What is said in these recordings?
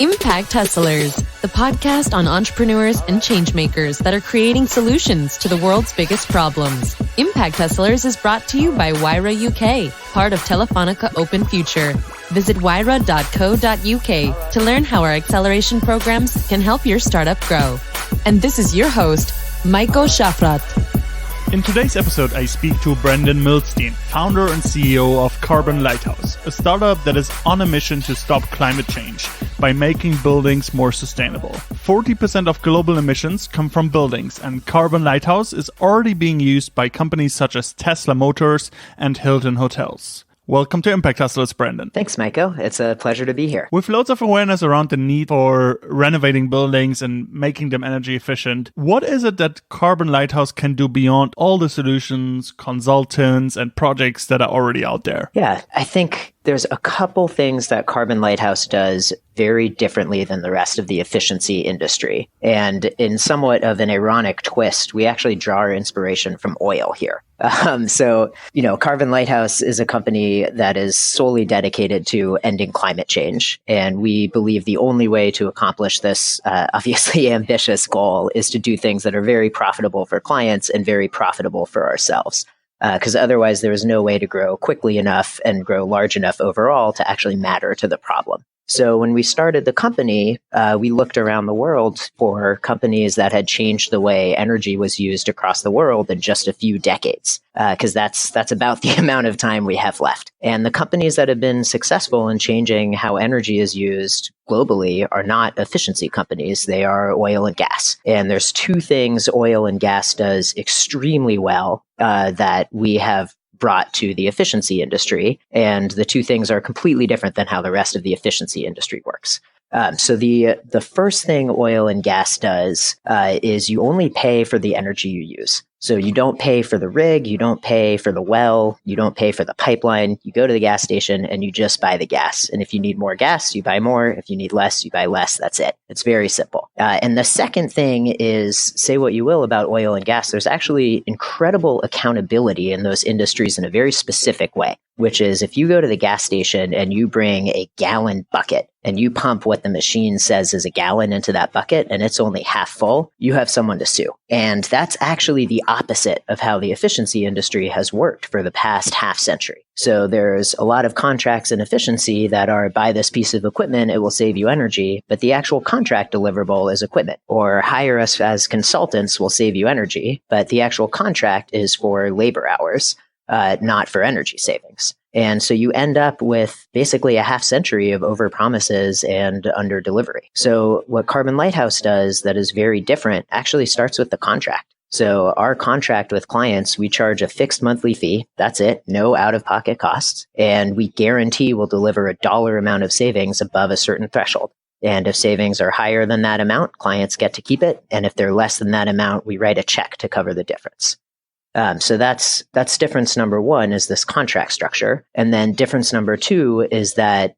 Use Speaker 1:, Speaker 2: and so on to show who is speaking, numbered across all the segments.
Speaker 1: Impact Hustlers, the podcast on entrepreneurs and changemakers that are creating solutions to the world's biggest problems. Impact Hustlers is brought to you by Wyra UK, part of Telefonica Open Future. Visit wyra.co.uk to learn how our acceleration programs can help your startup grow. And this is your host, Maiko Shafrat.
Speaker 2: In today's episode, I speak to Brenden Millstein, founder and CEO of Carbon Lighthouse, a startup that is on a mission to stop climate change by making buildings more sustainable. 40% of global emissions come from buildings, and Carbon Lighthouse is already being used by companies such as Tesla Motors and Hilton Hotels. Welcome to Impact Hustlers, Brenden.
Speaker 3: Thanks, Maiko. It's a pleasure to be here.
Speaker 2: With loads of awareness around the need for renovating buildings and making them energy efficient, what is it that Carbon Lighthouse can do beyond all the solutions, consultants, and projects that are already out there?
Speaker 3: Yeah, I think there's a couple things that Carbon Lighthouse does very differently than the rest of the efficiency industry. And in somewhat of an ironic twist, we actually draw our inspiration from oil here. Carbon Lighthouse is a company that is solely dedicated to ending climate change. And we believe the only way to accomplish this, obviously ambitious goal is to do things that are very profitable for clients and very profitable for ourselves. Because otherwise there is no way to grow quickly enough and grow large enough overall to actually matter to the problem. So when we started the company, we looked around the world for companies that had changed the way energy was used across the world in just a few decades, because that's about the amount of time we have left. And the companies that have been successful in changing how energy is used globally are not efficiency companies. They are oil and gas. And there's two things oil and gas does extremely well that we have brought to the efficiency industry. And the two things are completely different than how the rest of the efficiency industry works. So the first thing oil and gas does is you only pay for the energy you use. So you don't pay for the rig, you don't pay for the well, you don't pay for the pipeline. You go to the gas station and you just buy the gas. And if you need more gas, you buy more. If you need less, you buy less. That's it. It's very simple. And the second thing is, say what you will about oil and gas, there's actually incredible accountability in those industries in a very specific way, which is if you go to the gas station and you bring a gallon bucket and you pump what the machine says is a gallon into that bucket and it's only half full, you have someone to sue. And that's actually the opposite of how the efficiency industry has worked for the past half century. So there's a lot of contracts in efficiency that are buy this piece of equipment, it will save you energy, but the actual contract deliverable is equipment, or hire us as consultants will save you energy, but the actual contract is for labor hours, not for energy savings. And so you end up with basically a half century of overpromises and under delivery. So what Carbon Lighthouse does that is very different actually starts with the contract. So our contract with clients, we charge a fixed monthly fee. That's it. No out-of-pocket costs. And we guarantee we'll deliver a dollar amount of savings above a certain threshold. And if savings are higher than that amount, clients get to keep it. And if they're less than that amount, we write a check to cover the difference. So that's difference number one is this contract structure. And then difference number two is that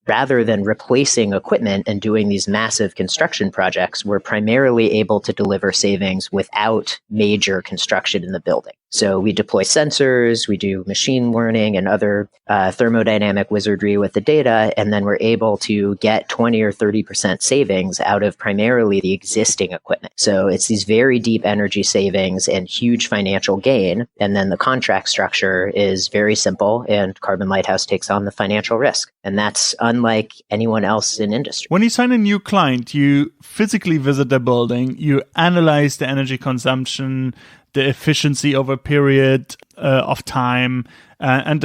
Speaker 3: rather than replacing equipment and doing these massive construction projects, we're primarily able to deliver savings without major construction in the building. So we deploy sensors, we do machine learning and other thermodynamic wizardry with the data, and then we're able to get 20 or 30% savings out of primarily the existing equipment. So it's these very deep energy savings and huge financial gain. And then the contract structure is very simple, and Carbon Lighthouse takes on the financial risk. And that's unlike anyone else in industry.
Speaker 2: When you sign a new client, you physically visit the building, you analyze the energy consumption, the efficiency over a period of time, and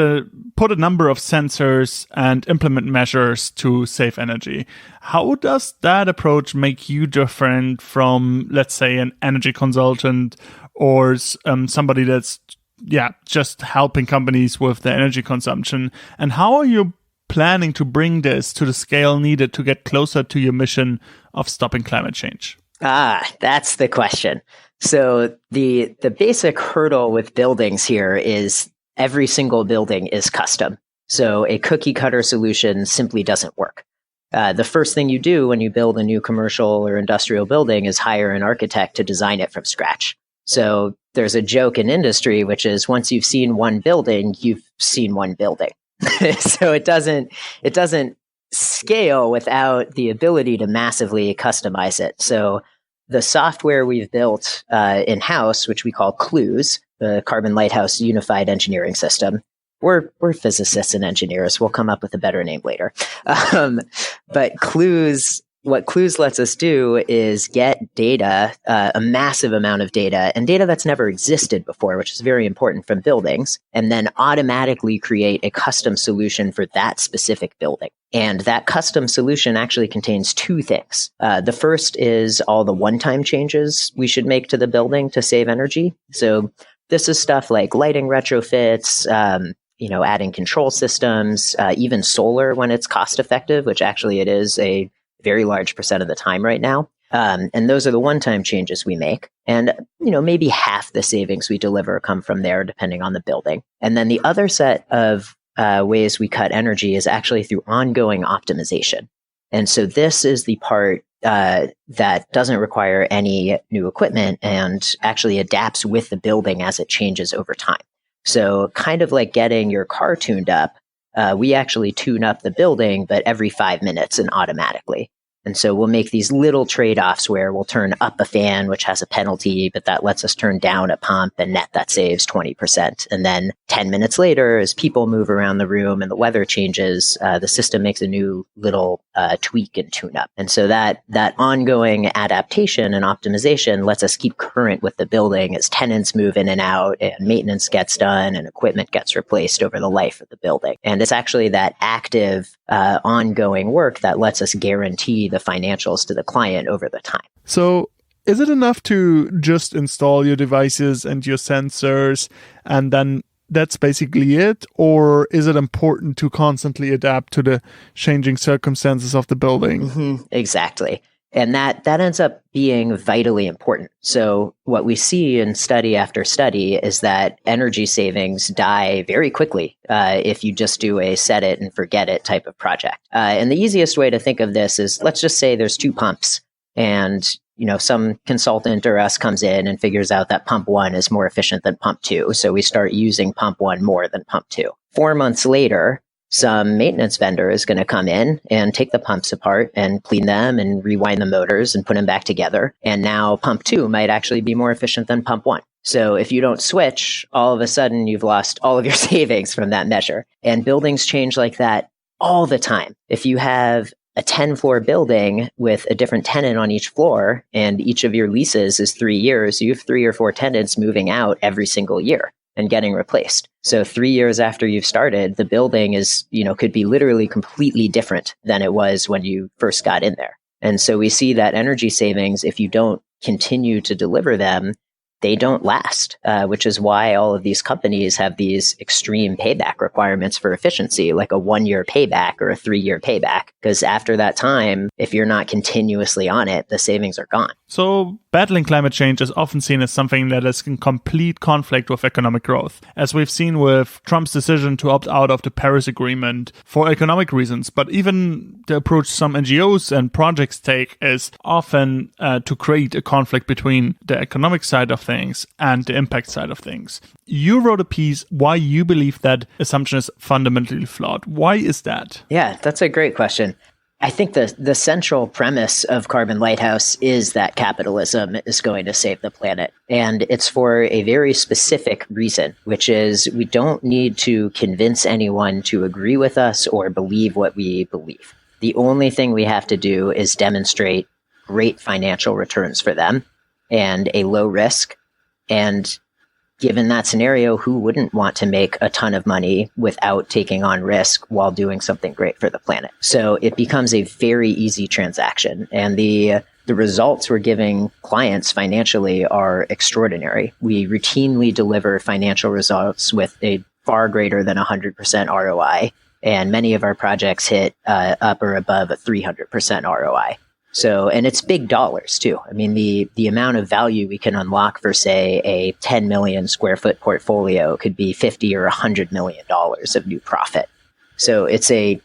Speaker 2: put a number of sensors and implement measures to save energy. How does that approach make you different from, let's say, an energy consultant or somebody that's just helping companies with their energy consumption? And how are you planning to bring this to the scale needed to get closer to your mission of stopping climate change?
Speaker 3: That's the question. So the basic hurdle with buildings here is every single building is custom. So a cookie cutter solution simply doesn't work. The first thing you do when you build a new commercial or industrial building is hire an architect to design it from scratch. So there's a joke in industry, which is once you've seen one building, you've seen one building. So it doesn't scale without the ability to massively customize it. So the software we've built in-house, which we call CLUES, the Carbon Lighthouse Unified Engineering System, we're physicists and engineers. We'll come up with a better name later. But CLUES, what CLUES lets us do is get data, a massive amount of data, and data that's never existed before, which is very important from buildings, and then automatically create a custom solution for that specific building. And that custom solution actually contains two things. The first is all the one-time changes we should make to the building to save energy. So this is stuff like lighting retrofits, adding control systems, even solar when it's cost effective, which actually it is a very large percent of the time right now. And those are the one-time changes we make. And, maybe half the savings we deliver come from there, depending on the building. And then the other set of ways we cut energy is actually through ongoing optimization. And so this is the part that doesn't require any new equipment and actually adapts with the building as it changes over time. So kind of like getting your car tuned up, we actually tune up the building, but every 5 minutes and automatically. And so we'll make these little trade-offs where we'll turn up a fan, which has a penalty, but that lets us turn down a pump, and net that saves 20%. And then 10 minutes later, as people move around the room and the weather changes, the system makes a new little tweak and tune-up. And so that ongoing adaptation and optimization lets us keep current with the building as tenants move in and out, and maintenance gets done, and equipment gets replaced over the life of the building. And it's actually that active, ongoing work that lets us guarantee the financials to the client over the time.
Speaker 2: So is it enough to just install your devices and your sensors and then that's basically it? Or is it important to constantly adapt to the changing circumstances of the building?
Speaker 3: Mm-hmm. Exactly. And that ends up being vitally important. So what we see in study after study is that energy savings die very quickly if you just do a set it and forget it type of project. And the easiest way to think of this is, let's just say there's two pumps and some consultant or us comes in and figures out that pump one is more efficient than pump two. So we start using pump one more than pump two. 4 months later, some maintenance vendor is going to come in and take the pumps apart and clean them and rewind the motors and put them back together. And now pump two might actually be more efficient than pump one. So if you don't switch, all of a sudden you've lost all of your savings from that measure. And buildings change like that all the time. If you have a 10-floor building with a different tenant on each floor and each of your leases is 3 years, you have 3 or 4 tenants moving out every single year and getting replaced. So 3 years after you've started, the building is, could be literally completely different than it was when you first got in there. And so we see that energy savings, if you don't continue to deliver them, they don't last, which is why all of these companies have these extreme payback requirements for efficiency, like a 1-year payback or a 3-year payback. Because after that time, if you're not continuously on it, the savings are gone.
Speaker 2: So battling climate change is often seen as something that is in complete conflict with economic growth, as we've seen with Trump's decision to opt out of the Paris Agreement for economic reasons. But even the approach some NGOs and projects take is often to create a conflict between the economic side of things and the impact side of things. You wrote a piece why you believe that assumption is fundamentally flawed. Why is that?
Speaker 3: Yeah, that's a great question. I think the central premise of Carbon Lighthouse is that capitalism is going to save the planet. And it's for a very specific reason, which is we don't need to convince anyone to agree with us or believe what we believe. The only thing we have to do is demonstrate great financial returns for them and a low risk. And given that scenario, who wouldn't want to make a ton of money without taking on risk while doing something great for the planet? So it becomes a very easy transaction. And the results we're giving clients financially are extraordinary. We routinely deliver financial results with a far greater than 100% ROI. And many of our projects hit up or above a 300% ROI. So, and it's big dollars too. I mean, the amount of value we can unlock for, say, a 10 million square foot portfolio could be $50 or $100 million of new profit. So it's a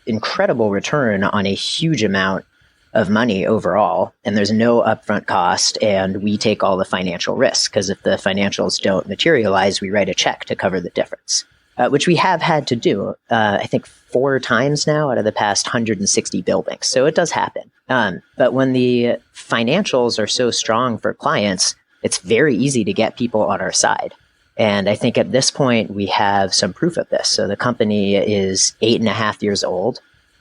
Speaker 3: incredible return on a huge amount of money overall. And there's no upfront cost. And we take all the financial risk because if the financials don't materialize, we write a check to cover the difference. which we have had to do, I think 4 times now out of the past 160 buildings. So it does happen. But when the financials are so strong for clients, it's very easy to get people on our side. And I think at this point, we have some proof of this. So the company is 8.5 years old.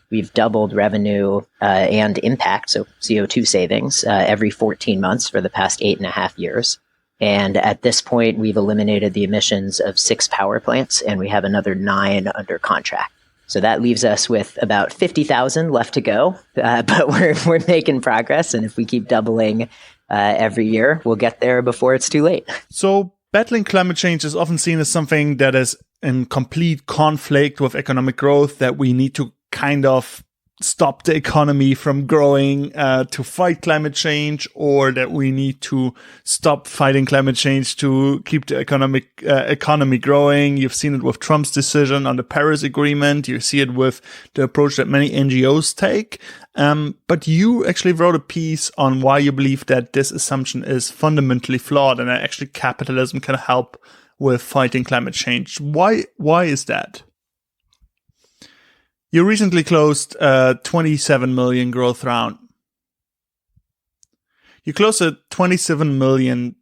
Speaker 3: We've doubled revenue and impact, so CO2 savings, every 14 months for the past 8.5 years. And at this point, we've eliminated the emissions of 6 power plants, and we have another 9 under contract. So that leaves us with about 50,000 left to go, but we're making progress. And if we keep doubling every year, we'll get there before it's too late.
Speaker 2: So battling climate change is often seen as something that is in complete conflict with economic growth, that we need to kind of stop the economy from growing to fight climate change, or that we need to stop fighting climate change to keep the economy growing. You've seen it with Trump's decision on the Paris Agreement. You see it with the approach that many NGOs take. But you actually wrote a piece on why you believe that this assumption is fundamentally flawed, and that actually capitalism can help with fighting climate change. Why is that? You recently closed a 27 million growth round. You closed a 27 million.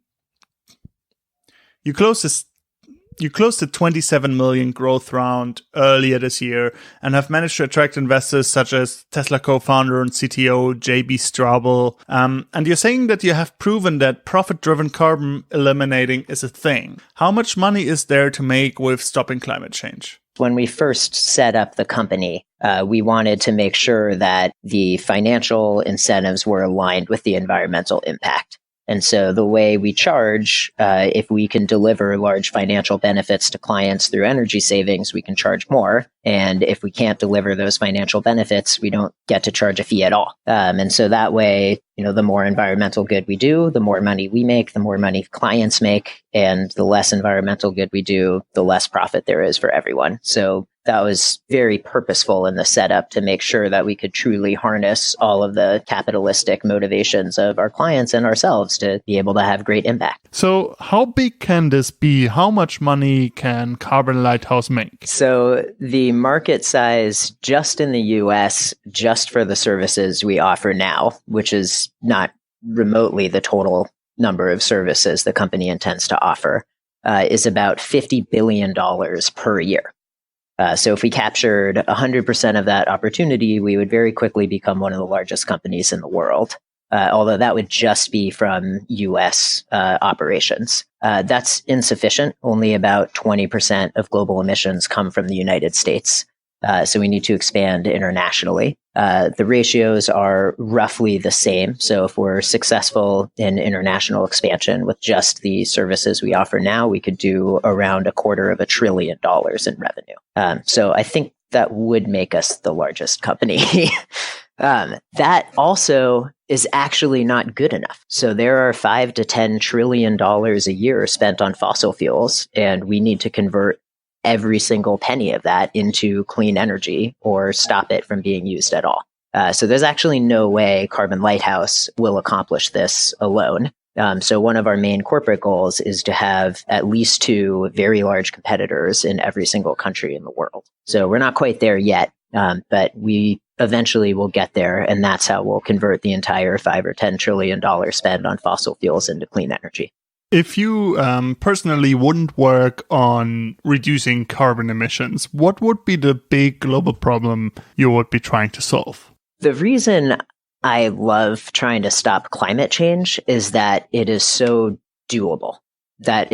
Speaker 2: You closed a 27 million growth round earlier this year and have managed to attract investors such as Tesla co-founder and CTO JB Straubel. And you're saying that you have proven that profit-driven carbon eliminating is a thing. How much money is there to make with stopping climate change?
Speaker 3: When we first set up the company, we wanted to make sure that the financial incentives were aligned with the environmental impact. And so the way we charge, if we can deliver large financial benefits to clients through energy savings, we can charge more. And if we can't deliver those financial benefits, we don't get to charge a fee at all. And so that way, the more environmental good we do, the more money we make, the more money clients make, and the less environmental good we do, the less profit there is for everyone. So that was very purposeful in the setup to make sure that we could truly harness all of the capitalistic motivations of our clients and ourselves to be able to have great impact.
Speaker 2: So how big can this be? How much money can Carbon Lighthouse make?
Speaker 3: So the market size just in the US, just for the services we offer now, which is not remotely the total number of services the company intends to offer, is about $50 billion per year. So if we captured 100% of that opportunity, we would very quickly become one of the largest companies in the world, although that would just be from U.S. operations. That's insufficient. Only about 20% of global emissions come from the United States. So we need to expand internationally. The ratios are roughly the same. So if we're successful in international expansion with just the services we offer now, we could do around $250 billion in revenue. So I think that would make us the largest company. That also is actually not good enough. So there are $5 to $10 trillion a year spent on fossil fuels, and we need to convert every single penny of that into clean energy or stop it from being used at all. So there's actually no way Carbon Lighthouse will accomplish this alone. So one of our main corporate goals is to have at least 2 very large competitors in every single country in the world. So we're not quite there yet, but we eventually will get there. And that's how we'll convert the entire $5 or $10 trillion spend on fossil fuels into clean energy.
Speaker 2: If you personally wouldn't work on reducing carbon emissions, what would be the big global problem you would be trying to solve?
Speaker 3: The reason I love trying to stop climate change is that it is so doable, that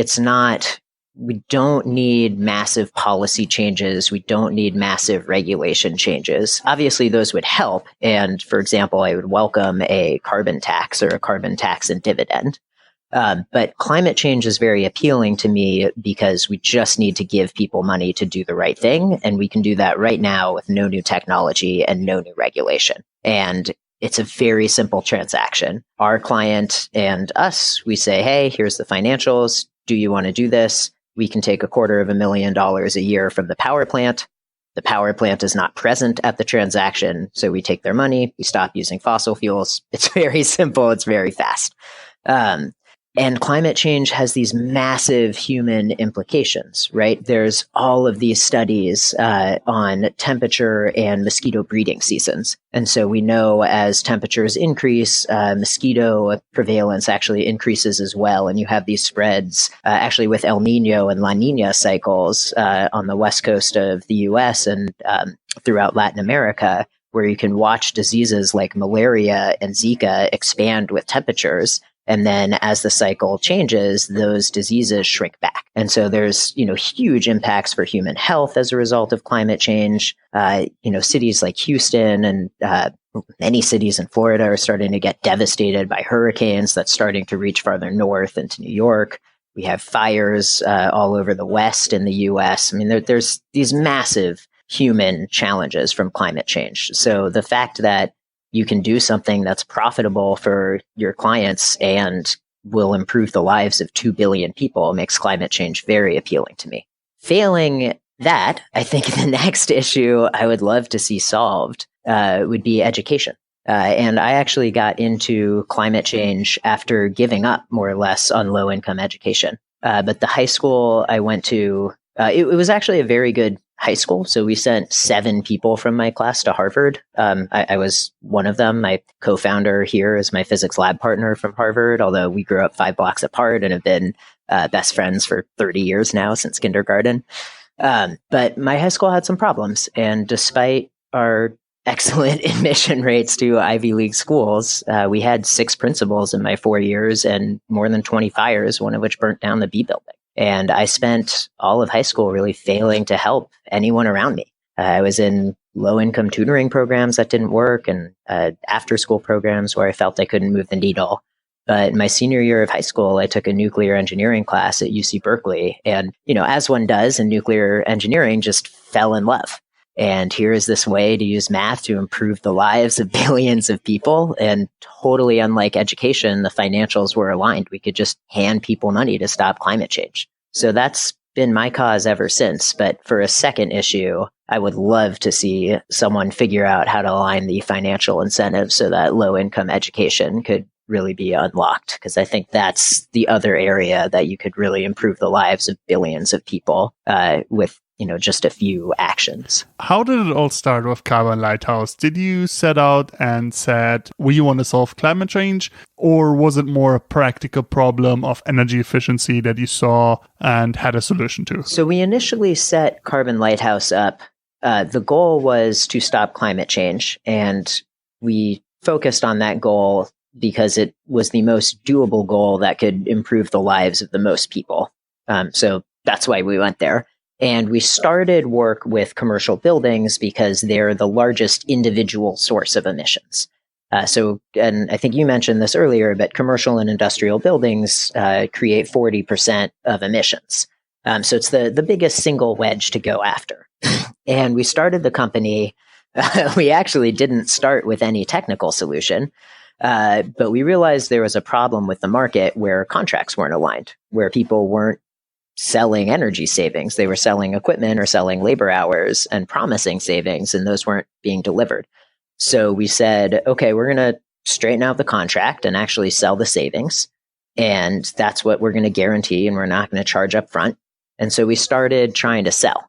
Speaker 3: we don't need massive policy changes. We don't need massive regulation changes. Obviously, those would help. And for example, I would welcome a carbon tax or a carbon tax and dividend. But climate change is very appealing to me because we just need to give people money to do the right thing. And we can do that right now with no new technology and no new regulation. And it's a very simple transaction. Our client and us, we say, hey, here's the financials. Do you want to do this? We can take $250,000 a year from the power plant. The power plant is not present at the transaction. So we take their money. We stop using fossil fuels. It's very simple. It's very fast. And climate change has these massive human implications, right? There's all of these studies on temperature and mosquito breeding seasons. And so we know as temperatures increase, mosquito prevalence actually increases as well. And you have these spreads actually with El Nino and La Nina cycles on the west coast of the US and throughout Latin America, where you can watch diseases like malaria and Zika expand with temperatures. And then as the cycle changes, those diseases shrink back. And so there's, huge impacts for human health as a result of climate change. Cities like Houston and many cities in Florida are starting to get devastated by hurricanes that's starting to reach farther north into New York. We have fires all over the West in the US. I mean, there's these massive human challenges from climate change. So the fact that you can do something that's profitable for your clients and will improve the lives of 2 billion people makes climate change very appealing to me. Failing that, I think the next issue I would love to see solved would be education. And I actually got into climate change after giving up more or less on low-income education. But the high school I went to, it was actually a very good high school. So we sent 7 people from my class to Harvard. I was one of them. My co-founder here is my physics lab partner from Harvard, although we grew up 5 blocks apart and have been best friends for 30 years now since kindergarten. But my high school had some problems. And despite our excellent admission rates to Ivy League schools, we had 6 principals in my 4 years and more than 20 fires, one of which burnt down the B building. And I spent all of high school really failing to help anyone around me. I was in low-income tutoring programs that didn't work and after-school programs where I felt I couldn't move the needle. But in my senior year of high school, I took a nuclear engineering class at UC Berkeley. And, as one does in nuclear engineering, just fell in love. And here is this way to use math to improve the lives of billions of people. And totally unlike education, the financials were aligned. We could just hand people money to stop climate change. So that's been my cause ever since. But for a second issue, I would love to see someone figure out how to align the financial incentives so that low-income education could really be unlocked. Because I think that's the other area that you could really improve the lives of billions of people with just a few actions.
Speaker 2: How did it all start with Carbon Lighthouse? Did you set out and said, we want to solve climate change? Or was it more a practical problem of energy efficiency that you saw and had a solution to?
Speaker 3: So we initially set Carbon Lighthouse up. The goal was to stop climate change. And we focused on that goal because it was the most doable goal that could improve the lives of the most people. So that's why we went there. And we started work with commercial buildings because they're the largest individual source of emissions. And I think you mentioned this earlier, but commercial and industrial buildings create 40% of emissions. So it's the biggest single wedge to go after. And we started the company. We actually didn't start with any technical solution, but we realized there was a problem with the market where contracts weren't aligned, where people weren't selling energy savings. They were selling equipment or selling labor hours and promising savings, and those weren't being delivered. So we said, okay, we're going to straighten out the contract and actually sell the savings. And that's what we're going to guarantee, and we're not going to charge up front. And so we started trying to sell.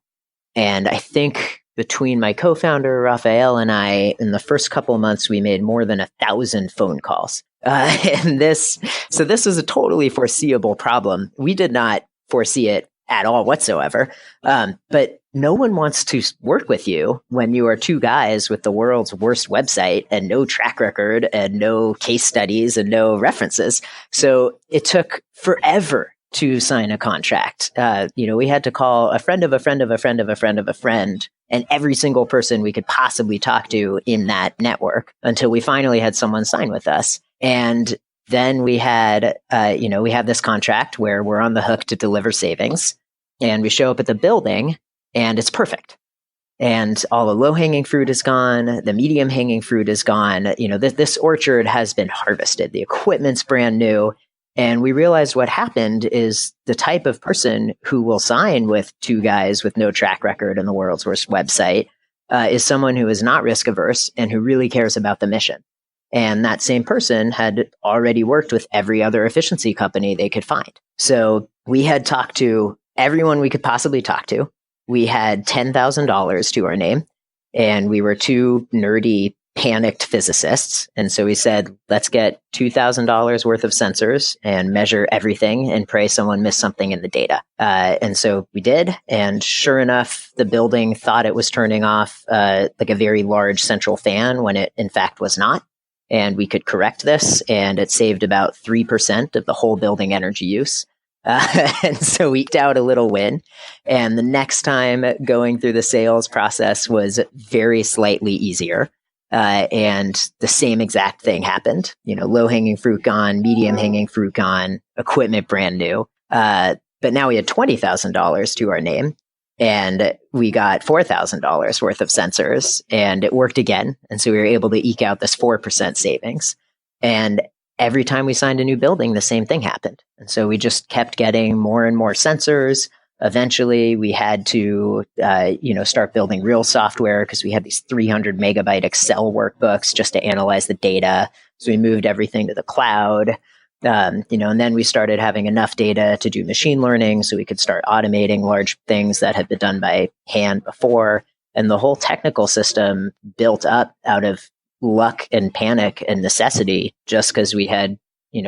Speaker 3: And I think between my co-founder, Raphael, and I, in the first couple of months, we made more than 1,000 phone calls. This was a totally foreseeable problem. We did not foresee it at all whatsoever. But no one wants to work with you when you are 2 guys with the world's worst website and no track record and no case studies and no references. So it took forever to sign a contract. We had to call a friend of a friend of a friend of a friend of a friend and every single person we could possibly talk to in that network until we finally had someone sign with us. And then we had, we have this contract where we're on the hook to deliver savings, and we show up at the building and it's perfect. And all the low-hanging fruit is gone. The medium-hanging fruit is gone. This orchard has been harvested. The equipment's brand new. And we realized what happened is the type of person who will sign with 2 guys with no track record and the world's worst website is someone who is not risk averse and who really cares about the mission. And that same person had already worked with every other efficiency company they could find. So we had talked to everyone we could possibly talk to. We had $10,000 to our name, and we were two nerdy, panicked physicists. And so we said, let's get $2,000 worth of sensors and measure everything and pray someone missed something in the data. And so we did. And sure enough, the building thought it was turning off like a very large central fan when it in fact was not. And we could correct this, and it saved about 3% of the whole building energy use. And so we eked out a little win. And the next time going through the sales process was very slightly easier. And the same exact thing happened. Low hanging fruit gone, medium hanging fruit gone, equipment brand new. But now we had $20,000 to our name, and we got $4,000 worth of sensors, and it worked again. And so we were able to eke out this 4% savings. And every time we signed a new building, the same thing happened. And so we just kept getting more and more sensors. Eventually, we had to, start building real software because we had these 300 megabyte Excel workbooks just to analyze the data. So we moved everything to the cloud, and then we started having enough data to do machine learning so we could start automating large things that had been done by hand before. And the whole technical system built up out of luck and panic and necessity just because we had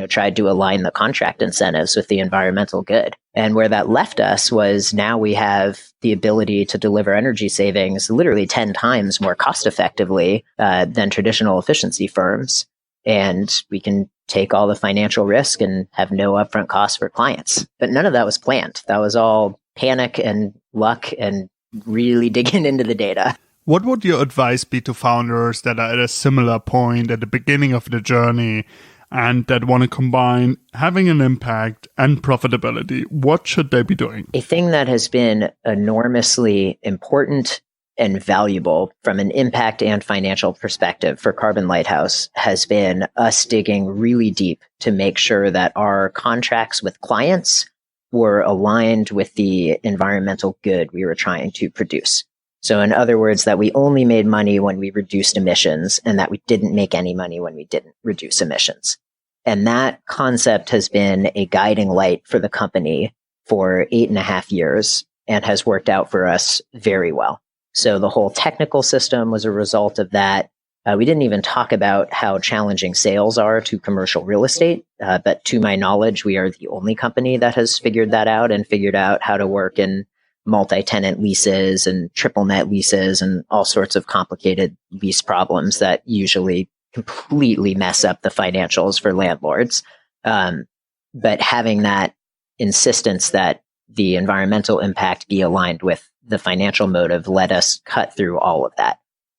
Speaker 3: tried to align the contract incentives with the environmental good. And where that left us was now we have the ability to deliver energy savings literally 10 times more cost effectively than traditional efficiency firms. And we can take all the financial risk and have no upfront costs for clients. But none of that was planned. That was all panic and luck and really digging into the data.
Speaker 2: What would your advice be to founders that are at a similar point at the beginning of the journey and that want to combine having an impact and profitability? What should they be doing?
Speaker 3: A thing that has been enormously important and valuable from an impact and financial perspective for Carbon Lighthouse has been us digging really deep to make sure that our contracts with clients were aligned with the environmental good we were trying to produce. So in other words, that we only made money when we reduced emissions and that we didn't make any money when we didn't reduce emissions. And that concept has been a guiding light for the company for 8.5 years and has worked out for us very well. So the whole technical system was a result of that. We didn't even talk about how challenging sales are to commercial real estate. But to my knowledge, we are the only company that has figured that out and figured out how to work in multi-tenant leases and triple net leases and all sorts of complicated lease problems that usually completely mess up the financials for landlords. But having that insistence that the environmental impact be aligned with the financial motive let us cut through all of that.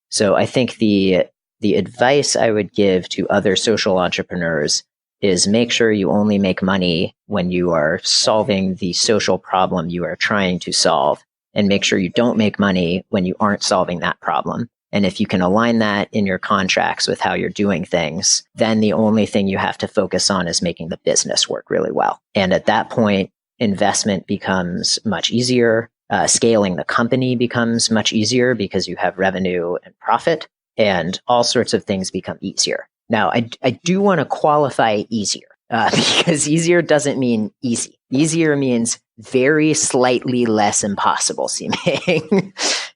Speaker 3: So I think the advice I would give to other social entrepreneurs is make sure you only make money when you are solving the social problem you are trying to solve, and make sure you don't make money when you aren't solving that problem. And if you can align that in your contracts with how you're doing things, then the only thing you have to focus on is making the business work really well. And at that point, investment becomes much easier. Scaling the company becomes much easier because you have revenue and profit, and all sorts of things become easier. Now, I do want to qualify easier because easier doesn't mean easy. Easier means very slightly less impossible seeming.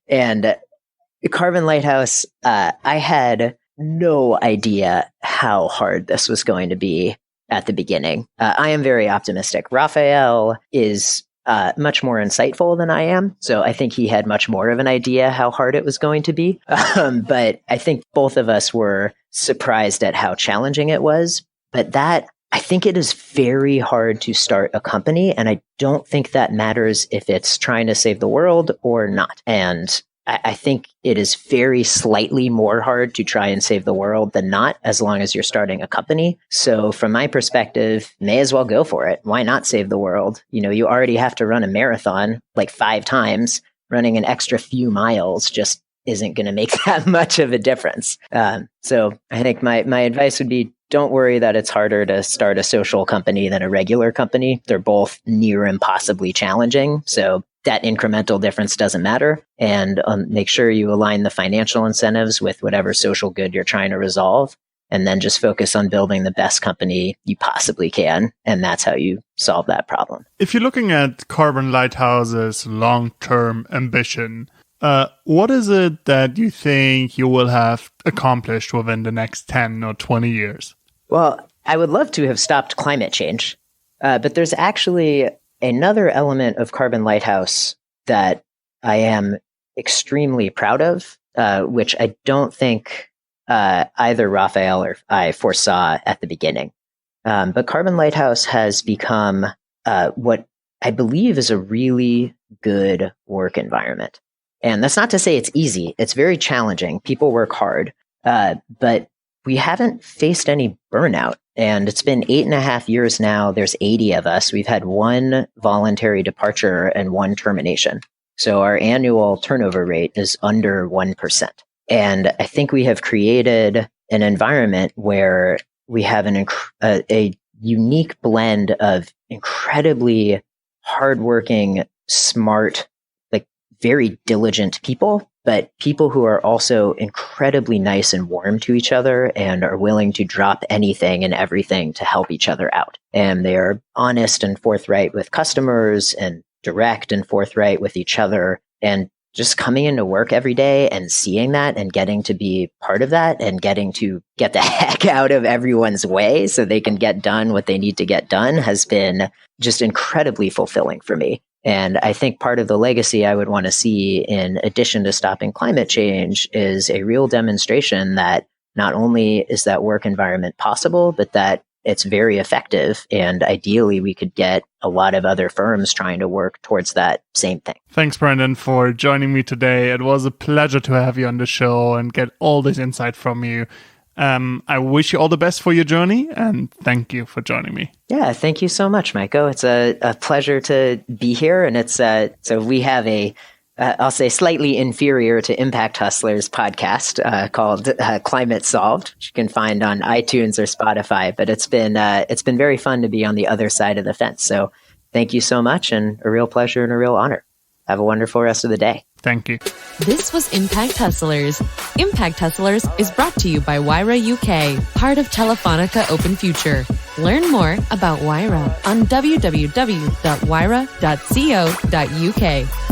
Speaker 3: And Carbon Lighthouse, I had no idea how hard this was going to be at the beginning. I am very optimistic. Raphael is much more insightful than I am. So I think he had much more of an idea how hard it was going to be. But I think both of us were surprised at how challenging it was. But I think it is very hard to start a company. And I don't think that matters if it's trying to save the world or not. And I think it is very slightly more hard to try and save the world than not, as long as you're starting a company. So from my perspective, may as well go for it. Why not save the world? You already have to run a marathon like 5 times. Running an extra few miles just isn't going to make that much of a difference. So I think my advice would be, don't worry that it's harder to start a social company than a regular company. They're both near impossibly challenging. So that incremental difference doesn't matter. And make sure you align the financial incentives with whatever social good you're trying to resolve. and then just focus on building the best company you possibly can. And that's how you solve that problem.
Speaker 2: If you're looking at Carbon Lighthouse's long-term ambition, what is it that you think you will have accomplished within the next 10 or 20 years?
Speaker 3: Well, I would love to have stopped climate change, but there's actually another element of Carbon Lighthouse that I am extremely proud of, which I don't think either Raphael or I foresaw at the beginning. But Carbon Lighthouse has become what I believe is a really good work environment. And that's not to say it's easy. It's very challenging. People work hard, but we haven't faced any burnout. And it's been 8.5 years now. There's 80 of us. We've had one voluntary departure and one termination. So our annual turnover rate is under 1%. And I think we have created an environment where we have a unique blend of incredibly hardworking, smart, like very diligent people, but people who are also incredibly nice and warm to each other and are willing to drop anything and everything to help each other out. And they are honest and forthright with customers and direct and forthright with each other, and just coming into work every day and seeing that and getting to be part of that and getting to get the heck out of everyone's way so they can get done what they need to get done has been just incredibly fulfilling for me. And I think part of the legacy I would want to see, in addition to stopping climate change, is a real demonstration that not only is that work environment possible, but that it's very effective. And ideally, we could get a lot of other firms trying to work towards that same thing.
Speaker 2: Thanks, Brenden, for joining me today. It was a pleasure to have you on the show and get all this insight from you. I wish you all the best for your journey, and thank you for joining me.
Speaker 3: Yeah, thank you so much, Maiko. It's a pleasure to be here. And it's so we have I'll say slightly inferior to Impact Hustlers podcast called Climate Solved, which you can find on iTunes or Spotify. But it's been very fun to be on the other side of the fence. So thank you so much, and a real pleasure and a real honor. Have a wonderful rest of the day.
Speaker 2: Thank you.
Speaker 1: This was Impact Hustlers. Impact Hustlers is brought to you by Wyra UK, part of Telefonica Open Future. Learn more about Wyra on www.wyra.co.uk.